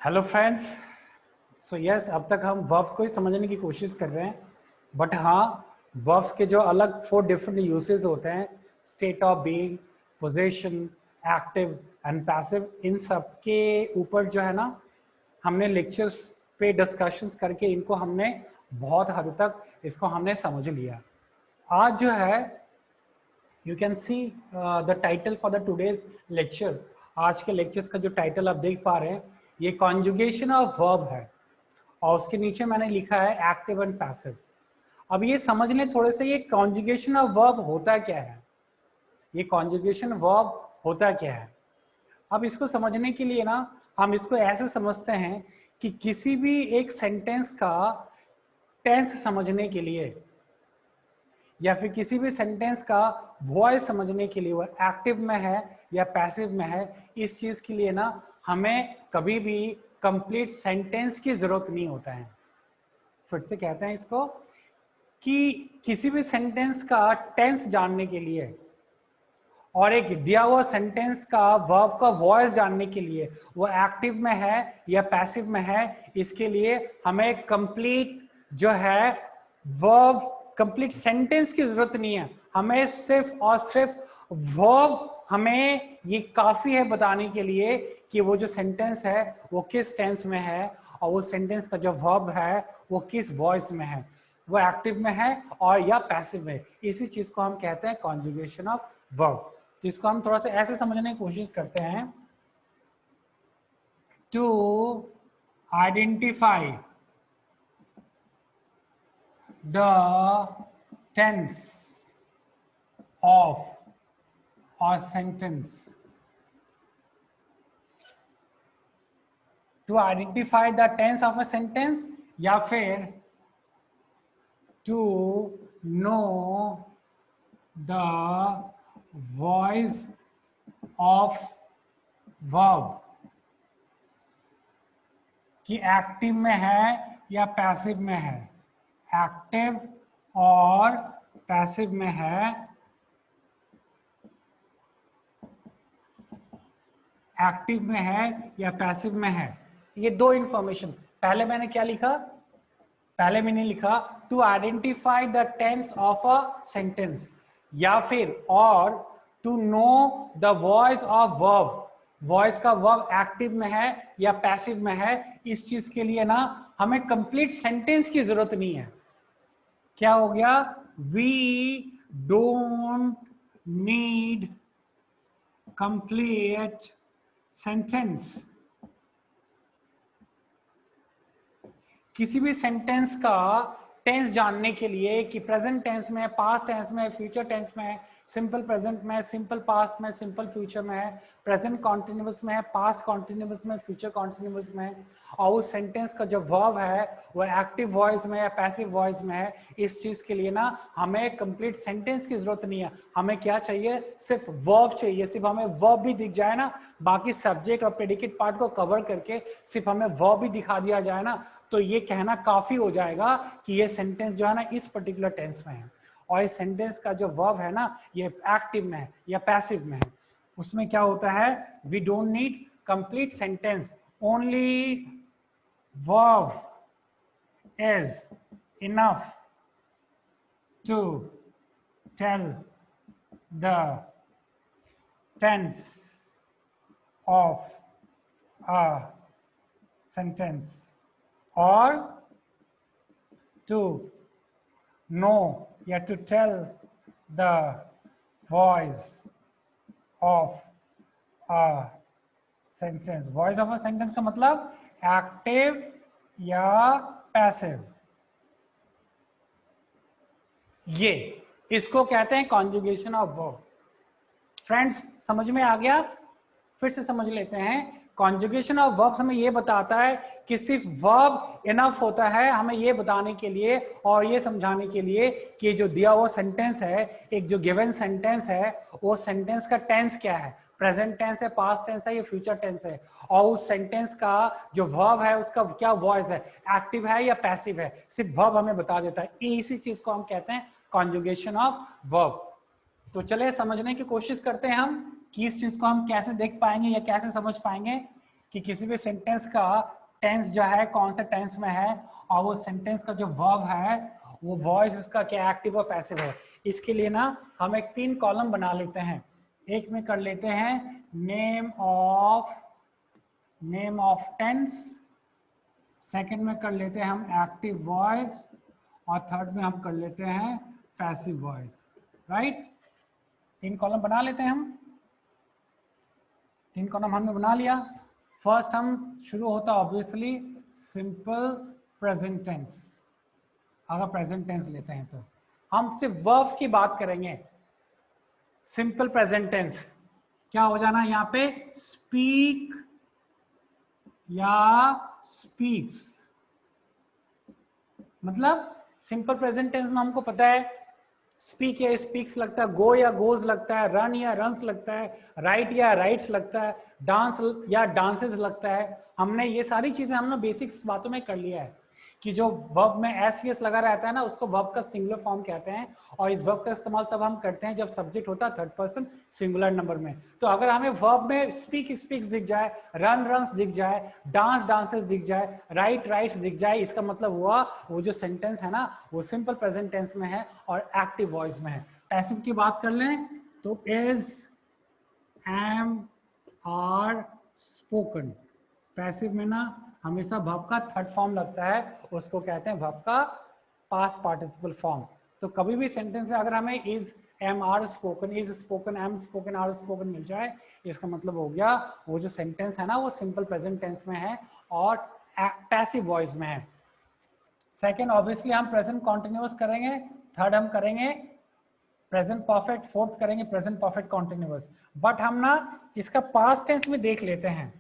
Hello friends. So yes, अब तक हम वर्ब्स को ही समझने की कोशिश कर रहे हैं, बट हाँ, वर्ब्स के जो अलग 4 डिफरेंट यूसेज होते हैं, state of being, position, active and passive, इन सब के ऊपर जो है ना, हमने लेक्चर्स पे डिस्कशंस करके इनको हमने बहुत हद तक इसको हमने समझ लिया। आज जो है, you can see the title for the today's lecture. आज के लेक्चर्स का जो टाइटल आप देख पा रहे हैं, ये कॉन्जुगेशन ऑफ वर्ब है और उसके नीचे मैंने लिखा है एक्टिव एंड पैसिव। अब ये समझ लें थोड़े से, ये कॉन्जुगेशन ऑफ वर्ब होता क्या है, ये कॉन्जुगेशन वर्ब होता क्या है। अब इसको समझने के लिए ना, हम इसको ऐसे समझते हैं कि किसी भी एक सेंटेंस का टेंस समझने के लिए या फिर किसी भी सेंटेंस का वॉइस समझने के लिए वो एक्टिव में है या पैसिव में है, इस चीज के लिए ना हमें कभी भी कंप्लीट सेंटेंस की जरूरत नहीं होता है। फिर से कहते हैं इसको कि किसी भी सेंटेंस का टेंस जानने के लिए और एक दिया हुआ सेंटेंस का वर्ब का वॉइस जानने के लिए वो एक्टिव में है या पैसिव में है, इसके लिए हमें कंप्लीट जो है वर्ब, कंप्लीट सेंटेंस की जरूरत नहीं है। हमें सिर्फ और सिर्फ वर्ब, हमें ये काफी है बताने के लिए कि वो जो सेंटेंस है वो किस टेंस में है और वो सेंटेंस का जो वर्ब है वो किस वॉइस में है, वो एक्टिव में है और या पैसिव में। इसी चीज को हम कहते हैं कॉन्जुगेशन ऑफ वर्ब। तो इसको हम थोड़ा सा ऐसे समझने की कोशिश करते हैं, to identify the tense of a sentence, to identify the tense of a sentence, या फिर to know the voice of verb कि एक्टिव में है या पैसिव में है, एक्टिव और पैसिव में है, एक्टिव में है या पैसिव में है। ये दो इंफॉर्मेशन। पहले मैंने क्या लिखा, पहले मैंने लिखा to identify the tense of a sentence, या फिर और to know the voice of verb, voice का वर्ब एक्टिव में है या पैसिव में है। इस चीज के लिए ना हमें कंप्लीट सेंटेंस की जरूरत नहीं है। क्या हो गया, we don't need complete sentence. किसी भी सेंटेंस का टेंस जानने के लिए कि प्रेजेंट टेंस में है, पास्ट टेंस में है, फ्यूचर टेंस में है, सिंपल प्रेजेंट में है, सिंपल पास्ट में, सिंपल फ्यूचर में है, प्रेजेंट कॉन्टिन्यूअस में है, पास्ट कॉन्टिन्यूअस में, फ्यूचर कॉन्टिन्यूअस में है, और उस सेंटेंस का जो वर्ब है वो एक्टिव वॉइस में है, पैसिव वॉइस में है। इस चीज के लिए ना हमें कंप्लीट सेंटेंस की जरूरत नहीं है। हमें क्या चाहिए, सिर्फ वर्ब चाहिए। सिर्फ हमें वर्ब भी दिख जाए ना, बाकी सब्जेक्ट और प्रेडिकेट पार्ट को कवर करके सिर्फ हमें वर्ब भी दिखा दिया जाए ना, तो ये कहना काफी हो जाएगा कि ये सेंटेंस जो है ना इस पर्टिकुलर टेंस में है और इस सेंटेंस का जो वर्ब है ना ये एक्टिव में है या पैसिव में है। उसमें क्या होता है, we don't need complete sentence, only verb is enough to tell the tense of a sentence or to know या to tell the voice of a sentence। voice of a sentence का मतलब active या passive, ये इसको कहते हैं conjugation of verb. Friends समझ में आ गया? फिर से समझ लेते हैं। कॉन्जुगेशन ऑफ वर्ब हमें ये बताता है कि सिर्फ वर्ब इनफ होता है हमें ये बताने के लिए और ये समझाने के लिए कि जो दिया हुआ सेंटेंस है, एक जो गिवन सेंटेंस है, वो सेंटेंस का टेंस क्या है, प्रेजेंट टेंस है, पास्ट टेंस है या फ्यूचर टेंस है, और उस सेंटेंस का जो वर्ब है उसका क्या वॉइस है, एक्टिव है या पैसिव है। सिर्फ वर्ब हमें बता देता है। इसी चीज को हम कहते हैं कॉन्जुगेशन ऑफ वर्ब। तो चले समझने की कोशिश करते हैं हम कि इस चीज को हम कैसे देख पाएंगे या कैसे समझ पाएंगे। कि किसी भी सेंटेंस का टेंस जो है कौन से टेंस में है, और वो सेंटेंस का जो वर्ब है वो वॉइस उसका क्या एक्टिव और पैसिव है। इसके लिए ना हम एक 3 कॉलम बना लेते हैं। एक में कर लेते हैं नेम ऑफ टेंस, सेकंड में कर लेते हैं हम एक्टिव वॉइस, और थर्ड में हम कर लेते हैं पैसिव वॉइस। राइट, 3 कॉलम बना लेते हैं हम। 3 कॉलम हमने बना लिया। फर्स्ट हम शुरू होता ऑब्वियसली सिंपल प्रेजेंट टेंस। अगर प्रेजेंट टेंस लेते हैं तो हम सिर्फ वर्ब्स की बात करेंगे। सिंपल प्रेजेंट टेंस क्या हो जाना है यहाँ पे, स्पीक या स्पीक्स। मतलब सिंपल प्रेजेंट टेंस में हमको पता है स्पीक या स्पीक्स लगता है, गो या गोज लगता है, रन या रन्स लगता है, राइट या राइट्स लगता है, डांस या डांसेस लगता है। हमने ये सारी चीजें हमने बेसिक्स बातों में कर लिया है कि जो वर्ब में एस यस लगा रहता है ना उसको वर्ब का सिंगुलर फॉर्म कहते हैं, और इस वर्ब का इस्तेमाल तब हम करते हैं जब सब्जेक्ट होता है थर्ड पर्सन सिंगुलर नंबर में। तो अगर हमें वर्ब में स्पीक स्पीक्स दिख जाए, रन रन्स दिख जाए, डांस डांसेस दिख जाए, राइट राइट्स दिख जाए, इसका मतलब हुआ वो जो सेंटेंस है ना वो सिंपल प्रेजेंट टेंस में है और एक्टिव वॉइस में है। पैसिव की बात कर लें तो is, am, are, spoken. Passive में ना हमेशा वर्ब का थर्ड फॉर्म लगता है, उसको कहते हैं वर्ब का पास्ट पार्टिसिपल फॉर्म। तो कभी भी सेंटेंस में अगर हमें is, am, are, spoken, is spoken, am spoken, are spoken मिल जाए, इसका मतलब हो गया वो जो सेंटेंस है ना वो सिंपल प्रेजेंट टेंस में है और पैसिव वॉइस में है। सेकेंड ऑब्वियसली हम प्रेजेंट कॉन्टिन्यूअस करेंगे, थर्ड हम करेंगे प्रेजेंट परफेक्ट, फोर्थ करेंगे प्रेजेंट परफेक्ट कॉन्टिन्यूअस। बट हम ना इसका पास्ट टेंस में देख लेते हैं।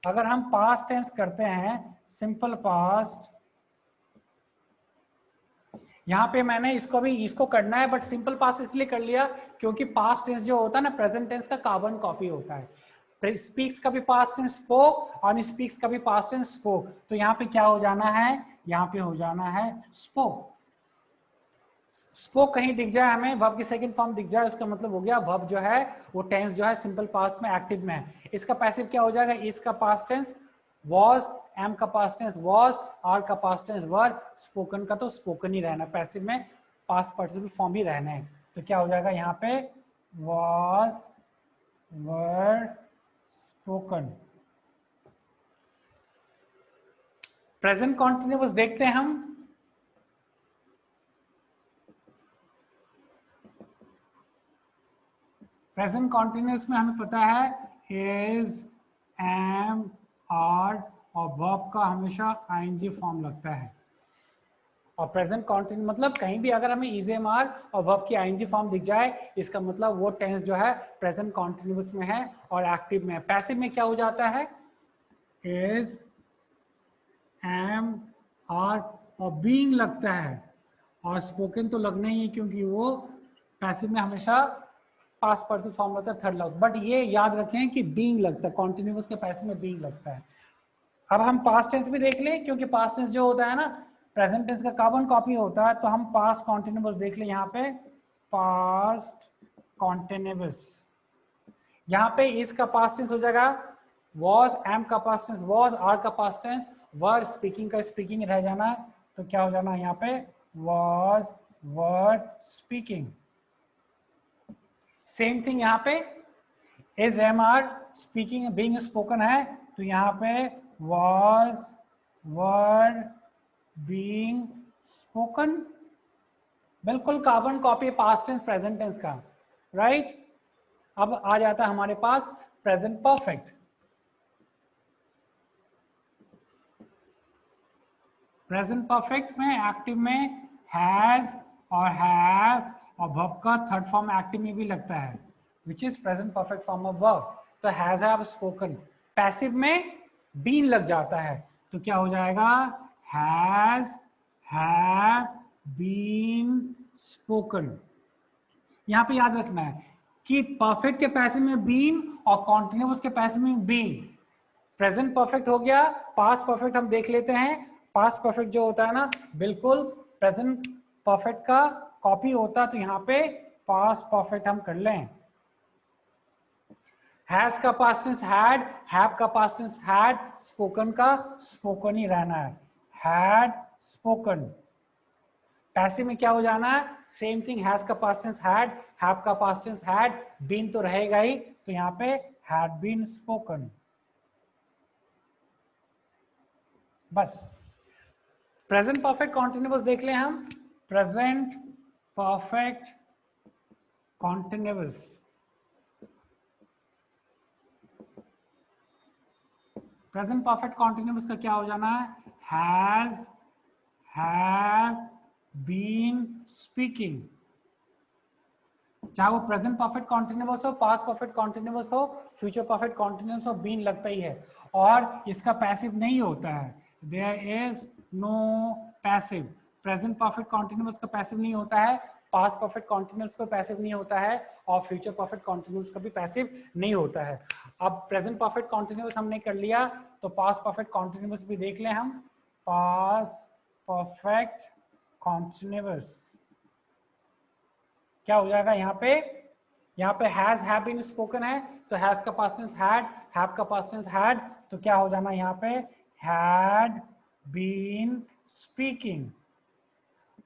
अगर हम पास्ट टेंस करते हैं सिंपल पास्ट, यहां पे मैंने इसको करना है बट सिंपल पास्ट इसलिए कर लिया क्योंकि पास्ट टेंस जो होता है ना प्रेजेंट टेंस का कार्बन कॉपी होता है। स्पीक्स का भी पास्ट टेंस स्पोक और स्पीक्स का भी पास्ट टेंस स्पोक। तो यहाँ पे क्या हो जाना है, यहाँ पे हो जाना है स्पोक। स्पोक कहीं दिख जाए हमें, वर्ब की सेकंड फॉर्म दिख जाए, उसका मतलब हो गया वर्ब जो है वो टेंस जो है सिंपल पास्ट में एक्टिव में है। इसका पैसिव क्या हो जाएगा, इसका पास्ट टेंस वॉज, एम का पास्ट टेंस वॉज, आर का पास्ट टेंस वर, स्पोकन का तो स्पोकन ही रहना, पैसिव में पास्ट पार्टिसिपल फॉर्म ही रहना है। तो क्या हो जाएगा यहाँ पे was, were, spoken. Present continuous देखते हैं हम। प्रेजेंट कॉन्टिन्यूअस में हमें पता है इज, एम, आर और वर्ब का हमेशा आईएनजी फॉर्म लगता है। और प्रेजेंट कॉन्टिन्यूअस मतलब कहीं भी अगर हमें इज, एम, आर और वर्ब की आईएनजी फॉर्म दिख जाए इसका मतलब वो टेंस जो है प्रेजेंट कॉन्टिन्यूअस में है और एक्टिव में है। पैसिव में क्या हो जाता है, इज, एम, आर और बीइंग लगता है, और स्पोकन तो लगना ही है क्योंकि वो पैसिव में हमेशा पास्ट पार्टिसिपल फॉर्म होता है थर्ड लग। बट ये याद रखें कि बीइंग लगता है, कॉन्टिन्यूअस के पैसिव में बीइंग लगता है। अब हम पास्ट टेंस भी देख लें क्योंकि पास्ट टेंस जो होता है ना प्रेजेंट टेंस का कार्बन कॉपी होता है, तो हम पास्ट कॉन्टिन्यूअस देख लें। यहाँ पे पास्ट कॉन्टिन्यूअस, यहाँ पे इस का पास्ट टेंस हो जाएगा वॉज, एम का पास्ट टेंस वॉज, आर का पास्ट टेंस वर, स्पीकिंग का स्पीकिंग रह जाना है। तो क्या हो जाना है यहाँ पे was, were, speaking. Same thing यहाँ पे is, am, are, speaking being spoken है, तो यहाँ पे वॉज, वर, बीइंग स्पोकन। बिल्कुल carbon copy past tense present tense का, राइट। अब आ जाता है हमारे पास प्रेजेंट परफेक्ट। प्रेजेंट परफेक्ट में एक्टिव में हैज और हैव और वर्ब का थर्ड फॉर्म एक्टिव में भी लगता है which is present perfect form of verb. तो हैज, हैव, स्पोकन। पैसिव में बीन लग जाता है तो क्या हो जाएगा हैज, हैव, बीन, स्पोकन। यहां पे याद रखना है कि परफेक्ट के पैसिव में बीन और कॉन्टिन्यूअस के पैसिव में बीन। प्रेजेंट परफेक्ट हो गया, पास्ट परफेक्ट हम देख लेते हैं। पास्ट परफेक्ट जो होता है ना बिल्कुल प्रेजेंट परफेक्ट का कॉपी होता है, तो यहाँ पे पास्ट परफेक्ट हम कर लें। हैज का पास्ट टेंस हैड, हैव का पास्ट टेंस हैड, स्पोकन का स्पोकन ही रहना है, हैड स्पोकन। पैसिव में क्या हो जाना है, सेम थिंग, हैज का पास्ट टेंस हैड, हैव का पास्ट टेंस हैड, बीन तो रहेगा ही, तो यहाँ पे हैड बीन स्पोकन। बस प्रेजेंट परफेक्ट कॉन्टिन्यूअस देख लें हम। Present perfect continuous, present perfect continuous का क्या हो जाना है, हैज, हैव बीन स्पीकिंग। चाहे वो प्रेजेंट परफेक्ट कॉन्टिन्यूअस हो, पास्ट परफेक्ट कॉन्टिन्यूअस हो, फ्यूचर परफेक्ट कॉन्टिन्यूअस हो, बीन लगता ही है। और इसका पैसिव नहीं होता है, there is no passive. Present perfect continuous का पैसिव नहीं होता है, पास्ट परफेक्ट कॉन्टिन्यूअस का पैसिव नहीं होता है, और फ्यूचर परफेक्ट कॉन्टिन्यूअस का भी पैसिव नहीं होता है। अब प्रेजेंट परफेक्ट कॉन्टिन्यूअस हमने कर लिया, तो पास्ट परफेक्ट कॉन्टिन्यूअस भी देख लें हम। पास्ट परफेक्ट कॉन्टिन्यूअस क्या हो जाएगा यहाँ पे, यहाँ पे हैज हैव बीन स्पोकन है, तो हैज का पास्ट टेंस हैड, हैव का पास्ट टेंस हैड, तो क्या हो जाना यहाँ पे, हैड बीन स्पीकिंग।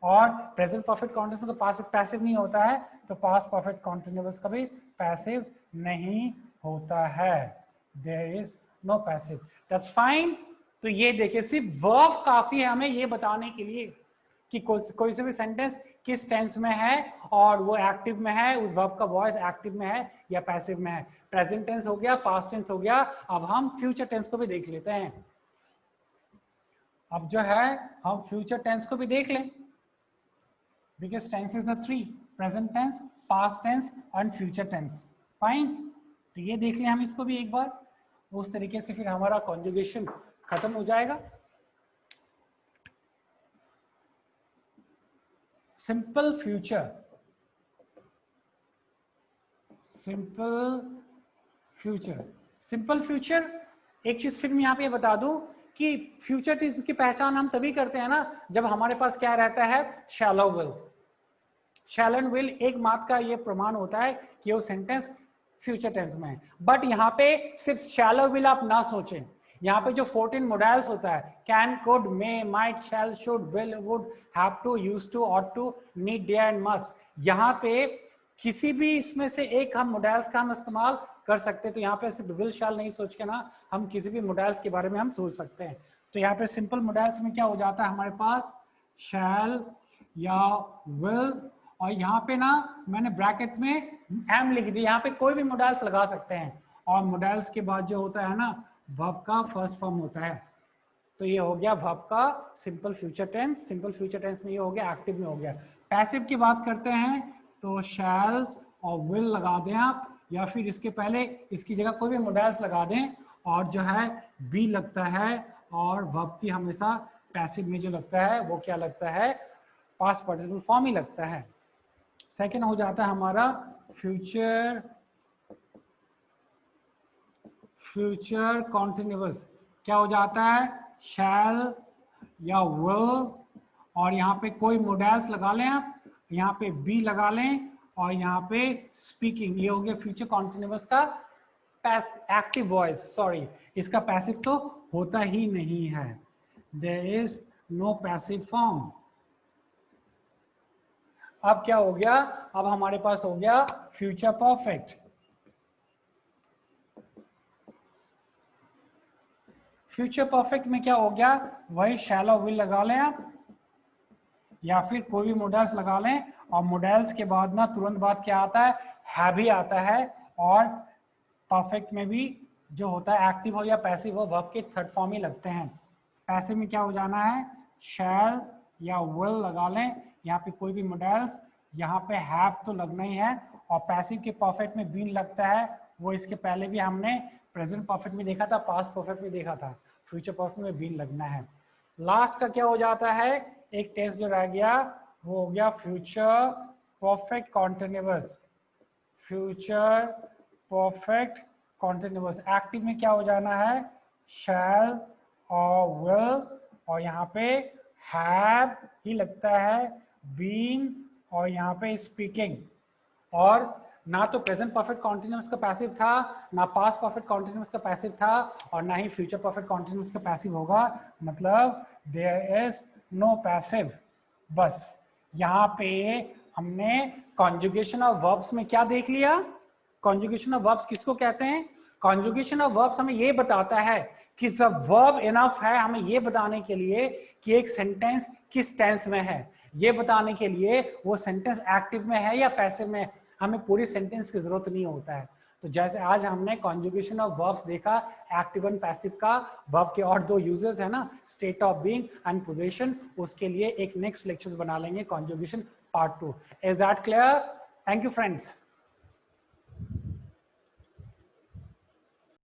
और प्रेजेंट परफेक्ट कॉन्टिन्यूअस का पास्ट पैसिव नहीं होता है, तो पास्ट परफेक्ट कॉन्टिन्यूअस का भी पैसिव नहीं होता है, there is no passive, that's fine. तो ये देखिए, सिर्फ वर्ब काफी है हमें ये बताने के लिए कि कोई से भी सेंटेंस किस टेंस में है, और वो एक्टिव में है, उस वर्ब का वॉइस एक्टिव में है या पैसिव में है। प्रेजेंट टेंस हो गया, पास्ट टेंस हो गया, अब हम फ्यूचर टेंस को भी देख लेते हैं। अब जो है हम फ्यूचर टेंस को भी देख लें, because tenses are three, present tense, past tense and future tense. Fine, तो ये देख लें हम इसको भी एक बार, उस तरीके से फिर हमारा कॉन्जुगेशन खत्म हो जाएगा। Simple future, simple future, simple future. एक चीज फिर मैं यहाँ पे बता दूं कि फ्यूचर टेंस की पहचान हम तभी करते हैं ना जब हमारे पास क्या रहता है, shall will. Shall and will एक मात्र का ये प्रमाण होता है कि वो सेंटेंस फ्यूचर टेंस में है। बट यहाँ पे सिर्फ शैलो विल आप ना सोचें, यहाँ पे जो 14 मोडाइल्स होता है, can, could, may, might, shall, should, will, would, have to, used to, ought to, need, dare and must, यहाँ पे किसी भी इसमें से एक हम मोडाइल्स का हम इस्तेमाल कर सकते हैं। तो यहाँ पे सिर्फ विल शैल नहीं सोच के ना, हम किसी भी मोडाइल्स के बारे में हम सोच सकते हैं। तो यहाँ पे सिंपल मोडाइल्स में क्या हो जाता है हमारे पास, शैल या विल, और यहाँ पे ना मैंने ब्रैकेट में एम लिख दिया, यहाँ पे कोई भी मोडाइल्स लगा सकते हैं, और मोडाइल्स के बाद जो होता है ना वर्ब का फर्स्ट फॉर्म होता है। तो ये हो गया वर्ब का simple future tense, simple future tense में ये हो गया, एक्टिव में हो गया। पैसिव की बात करते हैं तो शैल और विल लगा दें आप, या फिर इसके पहले इसकी जगह कोई भी मोडाइल्स लगा दें, और जो है बी लगता है, और वर्ब की हमेशा पैसिव में जो लगता है वो क्या लगता है, पास्ट पार्टिसिपल फॉर्म ही लगता है। सेकेंड हो जाता है हमारा फ्यूचर, फ्यूचर कॉन्टिन्यूअस। क्या हो जाता है, शैल या विल, और यहाँ पे कोई मोडाइल्स लगा लें आप, यहाँ पे बी लगा लें, और यहाँ पे स्पीकिंग, ये हो गया फ्यूचर कॉन्टिन्यूअस का एक्टिव वॉइस। सॉरी, इसका पैसिव तो होता ही नहीं है, there is no passive form. अब क्या हो गया, अब हमारे पास हो गया फ्यूचर परफेक्ट। फ्यूचर परफेक्ट में क्या हो गया, वही शैलो विल लगा लें आप, या फिर कोई भी मोडाइल्स लगा लें, और मोडाइल्स के बाद ना तुरंत बाद क्या आता है भी आता है, और परफेक्ट में भी जो होता है एक्टिव हो या पैसिव हो, वर्ब के थर्ड फॉर्म ही लगते हैं। पैसिव में क्या हो जाना है, शैल या विल लगा लें, यहाँ पे कोई भी मोडाइल्स, यहाँ पे हैव तो लगना ही है, और पैसिव के परफेक्ट में बीन लगता है, वो इसके पहले भी हमने प्रेजेंट परफेक्ट में देखा था, पास्ट परफेक्ट में देखा था, फ्यूचर परफेक्ट में बीन लगना है। लास्ट का क्या हो जाता है, एक टेस्ट जो रह गया वो हो गया future perfect continuous. Future perfect continuous active में क्या हो जाना है, शैल और विल, और यहाँ पे हैव ही लगता है, बीन, और यहाँ पे स्पीकिंग, और ना तो प्रेजेंट परफेक्ट कॉन्टिन्यूअस का पैसिव था, ना पास्ट परफेक्ट कॉन्टिन्यूअस का पैसिव था, और ना ही फ्यूचर परफेक्ट कॉन्टिन्यूअस का पैसिव होगा, मतलब देयर इज नो पैसिव। बस यहाँ पे हमने कॉन्जुगेशन ऑफ वर्ब्स में क्या देख लिया? कॉन्जुगेशन ऑफ वर्ब्स किसको कहते हैं? कॉन्जुगेशन ऑफ वर्ब्स हमें ये बताता है कि जब वर्ब इनफ है हमें ये बताने के लिए कि एक सेंटेंस किस टेंस में है, ये बताने के लिए वो सेंटेंस एक्टिव में है या पैसिव में। हमें पूरी सेंटेंस की जरूरत नहीं होता है। तो जैसे आज हमने कॉन्जुगेशन ऑफ वर्ब्स देखा, एक्टिव एंड पैसिव का, वर्ब के और दो यूजेस है ना, state of being and position, उसके लिए एक नेक्स्ट लेक्चर बना लेंगे conjugation part 2। Is that clear? Thank you friends.